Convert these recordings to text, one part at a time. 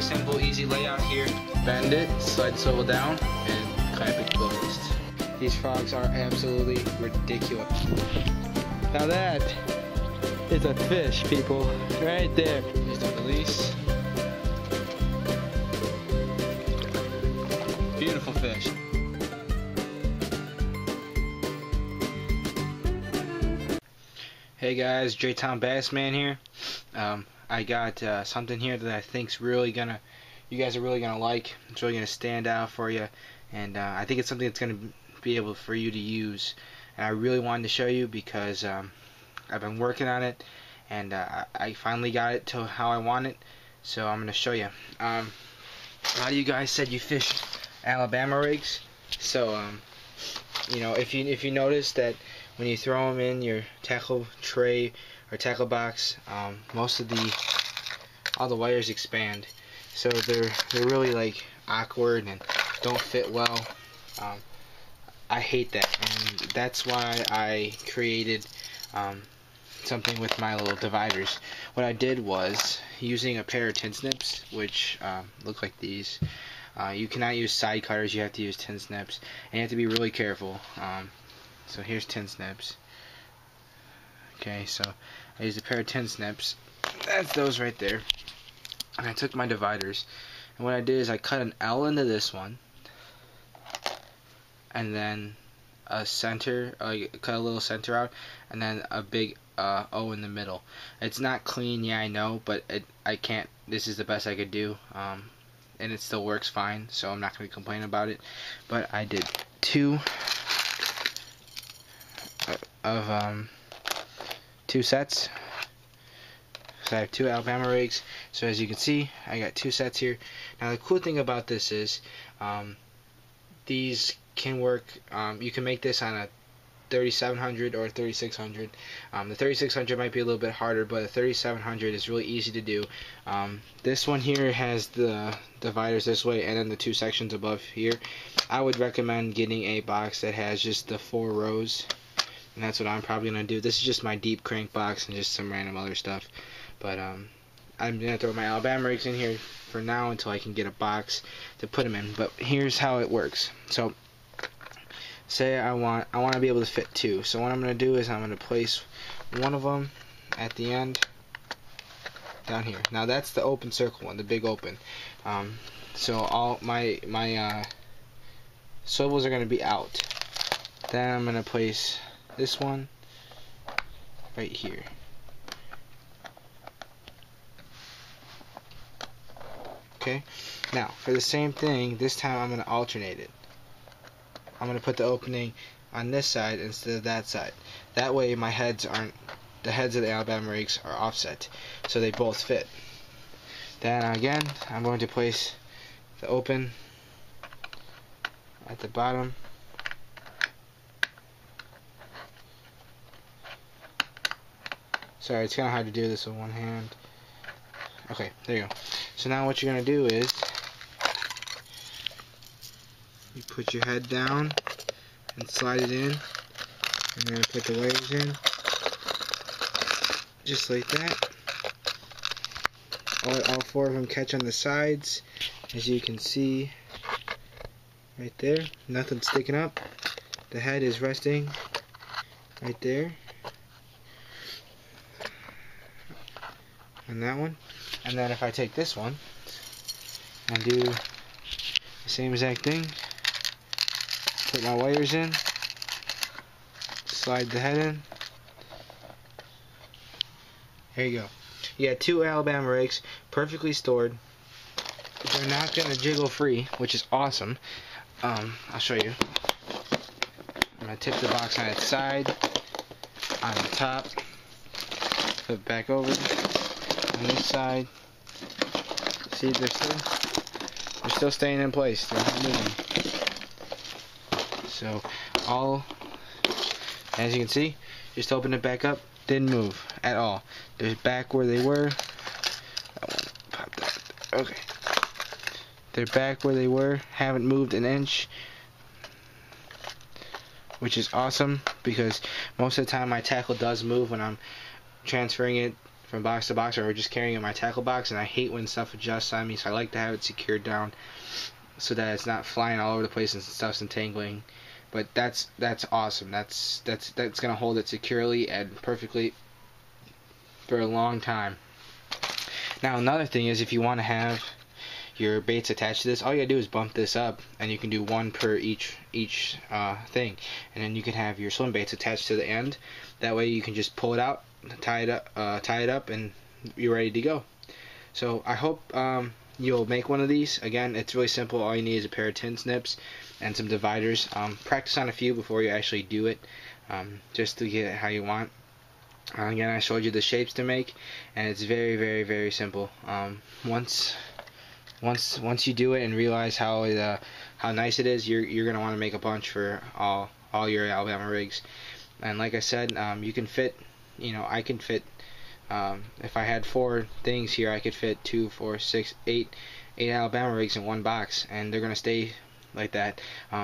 simple, easy layout here. Bend it, slide the swivel down, and clamp it closed. These frogs are absolutely ridiculous. Now that is a fish, people, right there. Just a release. Beautiful fish. Hey guys, J-Town Bassman here. I got something here that I think's really gonna, you guys are really gonna like. It's really gonna stand out for you, and I think it's something that's gonna be able for you to use. And I really wanted to show you because I've been working on it, and I finally got it to how I want it. So I'm gonna show you. A lot of you guys said you fish Alabama rigs, so you know, if you notice that when you throw them in your tackle tray or tackle box, all the wires expand, so they're really like awkward and don't fit well. I hate that, and that's why I created something with my little dividers. What I did was, using a pair of tin snips, which look like these. You cannot use side cutters, you have to use tin snips, and you have to be really careful. So here's tin snips. Okay, so I used a pair of tin snips. That's those right there. And I took my dividers, and what I did is I cut an L into this one, and then a center, cut a little center out, and then a big O in the middle. It's not clean, yeah, I know, but I can't. This is the best I could do, and it still works fine, so I'm not going to complain about it. But I did two sets. So I have two Alabama rigs. So as you can see, I got two sets here. Now the cool thing about this is these can work. You can make this on a 3700 or 3600. The 3600 might be a little bit harder, but the 3700 is really easy to do. This one here has the dividers this way, and then the two sections above here. I would recommend getting a box that has just the 4 rows, and that's what I'm probably gonna do. This is just my deep crank box and just some random other stuff, but I'm gonna throw my Alabama rigs in here for now until I can get a box to put them in. But here's how it works. So say I want to be able to fit 2. So what I'm going to do is I'm going to place one of them at the end down here. Now that's the open circle one, the big open. So all my swivels are going to be out. Then I'm going to place this one right here. Okay. Now for the same thing, this time I'm going to alternate it. I'm going to put the opening on this side instead of that side. That way my heads aren't, the heads of the Alabama rigs are offset, so they both fit. Then again, I'm going to place the open at the bottom. Sorry, it's kind of hard to do this with one hand. Okay, there you go. So now what you're going to do is you put your head down and slide it in, and then put the wires in, just like that. All 4 of them catch on the sides, as you can see right there. Nothing sticking up. The head is resting right there on that one. And then if I take this one and do the same exact thing, put my wires in, slide the head in. There you go. You got 2 Alabama rigs, perfectly stored. They're not going to jiggle free, which is awesome. I'll show you. I'm going to tip the box on its side, on the top, flip it back over, on this side. See, they're still staying in place. They're not moving. So as you can see, just open it back up, didn't move at all. They're back where they were. That one popped out. Okay. They're back where they were, haven't moved an inch, which is awesome because most of the time my tackle does move when I'm transferring it from box to box, or just carrying it in my tackle box, and I hate when stuff adjusts on me, so I like to have it secured down so that it's not flying all over the place and stuff's entangling. But that's awesome. That's gonna hold it securely and perfectly for a long time. Now another thing is, if you want to have your baits attached to this, all you gotta do is bump this up, and you can do one per each thing, and then you can have your swim baits attached to the end. That way you can just pull it out, tie it up, and you're ready to go. So I hope you'll make one of these. Again, it's really simple. All you need is a pair of tin snips and some dividers. Practice on a few before you actually do it, just to get it how you want. Again, I showed you the shapes to make, and it's very, very, very simple. Once you do it and realize how nice it is, you're gonna want to make a bunch for all your Alabama rigs. And like I said, you can fit, I can fit, if I had 4 things here, I could fit 2, 4, 6, 8 Alabama rigs in one box, and they're gonna stay like that.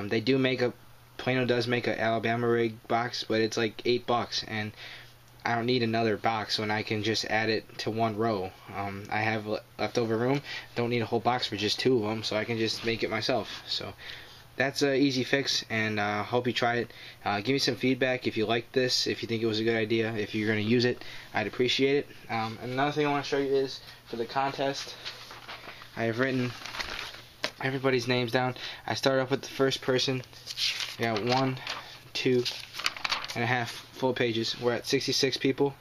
They do make Plano does make an Alabama rig box, but it's like $8, and I don't need another box when I can just add it to one row. I have leftover room, don't need a whole box for just 2 of them, so I can just make it myself. So that's an easy fix, and hope you try it. Give me some feedback if you like this, if you think it was a good idea, if you're going to use it. I'd appreciate it. And another thing I want to show you is, for the contest, I have written everybody's names down. I started off with the first person. I got 1, 2 and a half full pages. We're at 66 people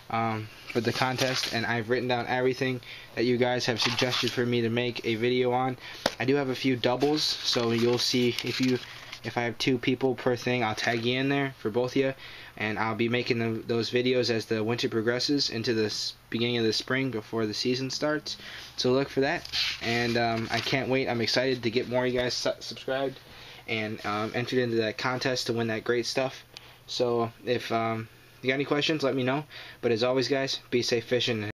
for the contest, and I've written down everything that you guys have suggested for me to make a video on. I do have a few doubles, so you'll see if I have 2 people per thing, I'll tag you in there for both of you, and I'll be making those videos as the winter progresses into the beginning of the spring before the season starts. So look for that, and I can't wait. I'm excited to get more of you guys subscribed and entered into that contest to win that great stuff. So if you got any questions, let me know. But as always, guys, be safe fishing.